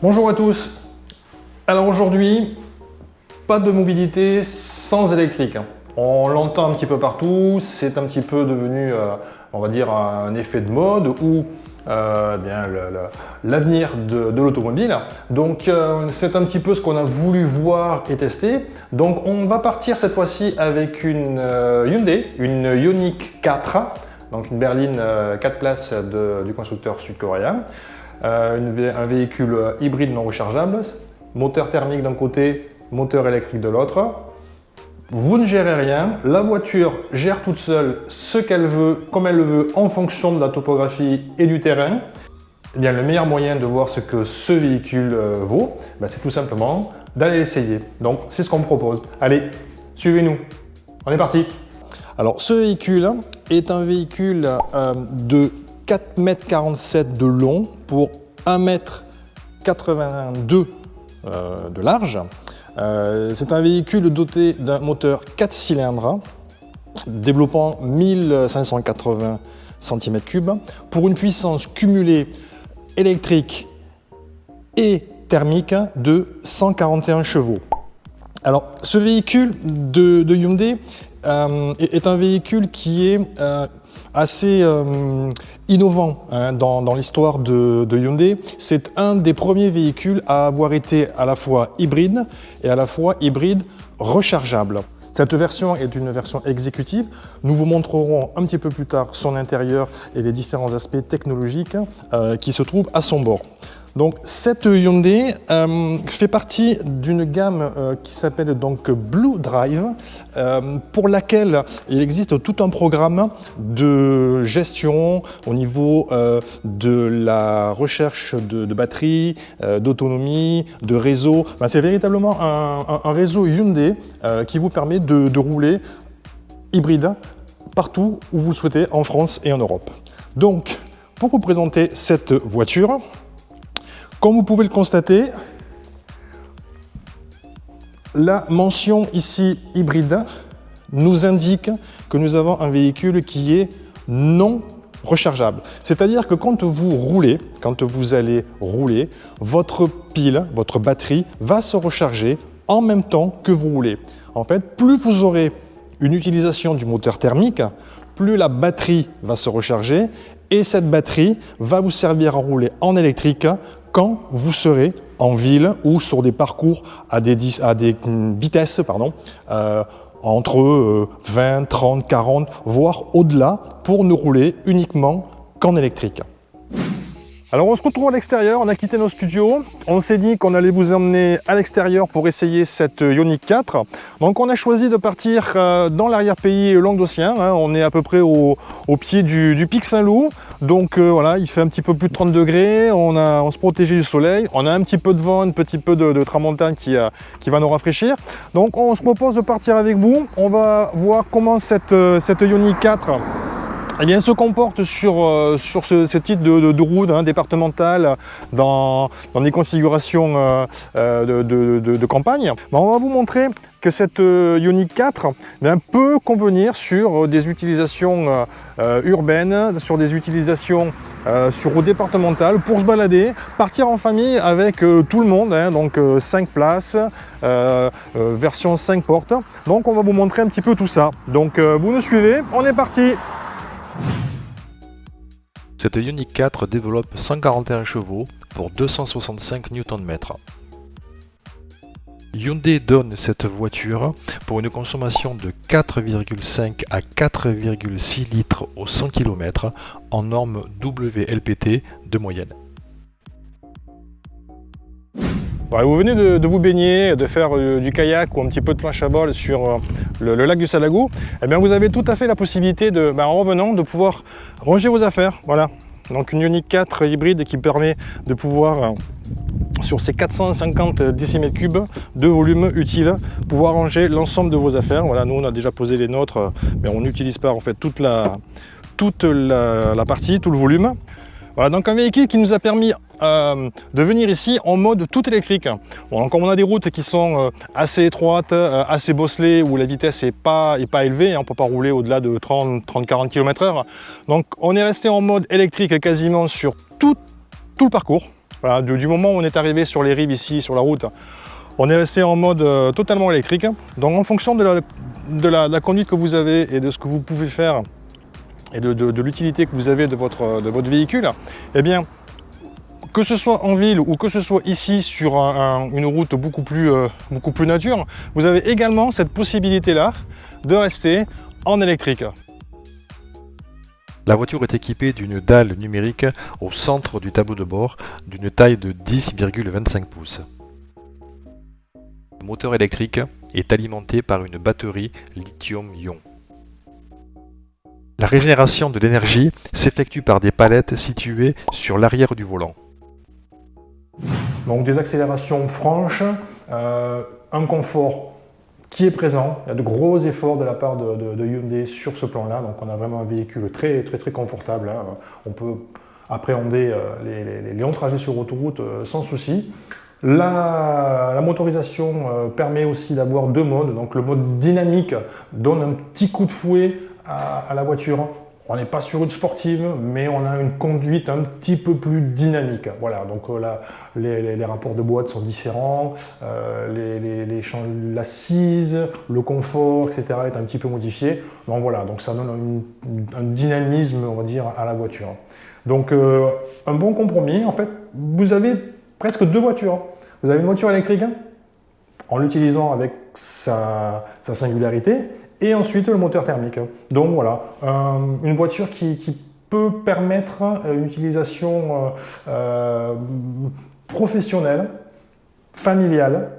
Bonjour à tous. Alors aujourd'hui, pas de mobilité sans électrique. On l'entend un petit peu partout, c'est un petit peu devenu, on va dire, un effet de mode ou l'avenir de l'automobile. Donc c'est un petit peu ce qu'on a voulu voir et tester. Donc on va partir cette fois-ci avec une Hyundai, une Ioniq 4, donc une berline 4 places du constructeur sud-coréen. Un véhicule hybride non rechargeable, moteur thermique d'un côté, moteur électrique de l'autre. Vous ne gérez rien, la voiture gère toute seule ce qu'elle veut, comme elle le veut, en fonction de la topographie et du terrain. Eh bien, le meilleur moyen de voir ce que ce véhicule vaut, c'est tout simplement d'aller l'essayer. Donc, c'est ce qu'on me propose. Allez, suivez-nous. On est parti. Alors, ce véhicule est un véhicule de 4,47 m de long pour 1,82 m de large. C'est un véhicule doté d'un moteur 4 cylindres développant 1580 cm3 pour une puissance cumulée électrique et thermique de 141 chevaux. Alors, ce véhicule de Hyundai est un véhicule qui est assez innovant dans l'histoire de Hyundai. C'est un des premiers véhicules à avoir été à la fois hybride et à la fois hybride rechargeable. Cette version est une version exécutive. Nous vous montrerons un petit peu plus tard son intérieur et les différents aspects technologiques qui se trouvent à son bord. Donc cette Hyundai fait partie d'une gamme qui s'appelle donc Blue Drive, pour laquelle il existe tout un programme de gestion au niveau de la recherche de batterie, d'autonomie, de réseau. C'est véritablement un réseau Hyundai qui vous permet de rouler hybride partout où vous le souhaitez, en France et en Europe. Donc, pour vous présenter cette voiture, comme vous pouvez le constater, la mention ici hybride nous indique que nous avons un véhicule qui est non rechargeable. C'est-à-dire que quand vous allez rouler, votre pile, votre batterie va se recharger en même temps que vous roulez. En fait, plus vous aurez une utilisation du moteur thermique, plus la batterie va se recharger et cette batterie va vous servir à rouler en électrique quand vous serez en ville ou sur des parcours à des vitesses entre 20, 30, 40, voire au-delà, pour ne rouler uniquement qu'en électrique. Alors on se retrouve à l'extérieur, on a quitté nos studios, on s'est dit qu'on allait vous emmener à l'extérieur pour essayer cette Ioniq 4. Donc on a choisi de partir dans l'arrière-pays languedocien, on est à peu près au pied du pic Saint-Loup. Donc voilà, il fait un petit peu plus de 30 degrés, on se protège du soleil, on a un petit peu de vent, un petit peu de tramontane qui va nous rafraîchir. Donc on se propose de partir avec vous, on va voir comment cette Ioniq 4 se comporte sur ce type de route départementale dans des configurations de campagne. On va vous montrer que cette Ioniq 4 peut convenir sur des utilisations urbaines, sur des utilisations sur départementales, pour se balader, partir en famille avec tout le monde, donc 5 places, version 5 portes. Donc on va vous montrer un petit peu tout ça. Donc vous nous suivez, on est parti. Cette Ioniq 4 développe 141 chevaux pour 265 Nm. Hyundai donne cette voiture pour une consommation de 4,5 à 4,6 litres au 100 km en norme WLPT de moyenne. Vous venez de vous baigner, de faire du kayak ou un petit peu de planche à voile sur le lac du Salago, vous avez tout à fait la possibilité en revenant de pouvoir ranger vos affaires. Voilà. Donc une Ioniq 4 hybride qui permet de pouvoir, sur ces 450 décimètres cubes de volume utile, pouvoir ranger l'ensemble de vos affaires. Voilà, nous on a déjà posé les nôtres, mais on n'utilise pas en fait toute la partie, tout le volume. Voilà, donc un véhicule qui nous a permis de venir ici en mode tout électrique. Bon, comme on a des routes qui sont assez étroites, assez bosselées, où la vitesse n'est pas élevée, on ne peut pas rouler au-delà de 30-40 km/h. Donc on est resté en mode électrique quasiment sur tout le parcours. Voilà, du moment où on est arrivé sur les rives ici, sur la route, on est resté en mode totalement électrique. Donc en fonction de la conduite que vous avez et de ce que vous pouvez faire et de l'utilité que vous avez de votre véhicule, eh bien, que ce soit en ville ou que ce soit ici sur une route beaucoup plus nature, vous avez également cette possibilité-là de rester en électrique. La voiture est équipée d'une dalle numérique au centre du tableau de bord d'une taille de 10,25 pouces. Le moteur électrique est alimenté par une batterie lithium-ion. La régénération de l'énergie s'effectue par des palettes situées sur l'arrière du volant. Donc des accélérations franches, un confort qui est présent. Il y a de gros efforts de la part de Hyundai sur ce plan-là. Donc on a vraiment un véhicule très confortable. Hein. On peut appréhender les longs trajets sur autoroute sans souci. La motorisation permet aussi d'avoir deux modes. Donc le mode dynamique donne un petit coup de fouet à la voiture. On n'est pas sur une sportive, mais on a une conduite un petit peu plus dynamique. Voilà, donc là, les rapports de boîte sont différents, l'assise, le confort, etc. est un petit peu modifié. Donc voilà, donc ça donne un dynamisme, on va dire, à la voiture. Donc un bon compromis. En fait, vous avez presque deux voitures. Vous avez une voiture électrique en l'utilisant avec sa singularité, et ensuite le moteur thermique. Donc voilà, une voiture qui peut permettre une utilisation professionnelle, familiale,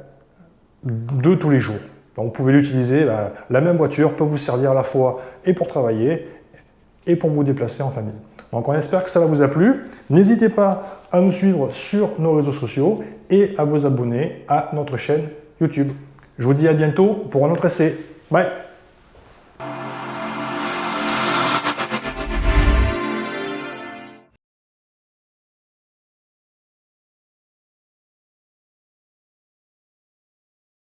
de tous les jours. Donc vous pouvez l'utiliser, la même voiture peut vous servir à la fois et pour travailler et pour vous déplacer en famille. Donc on espère que ça vous a plu. N'hésitez pas à nous suivre sur nos réseaux sociaux et à vous abonner à notre chaîne YouTube. Je vous dis à bientôt pour un autre essai. Bye!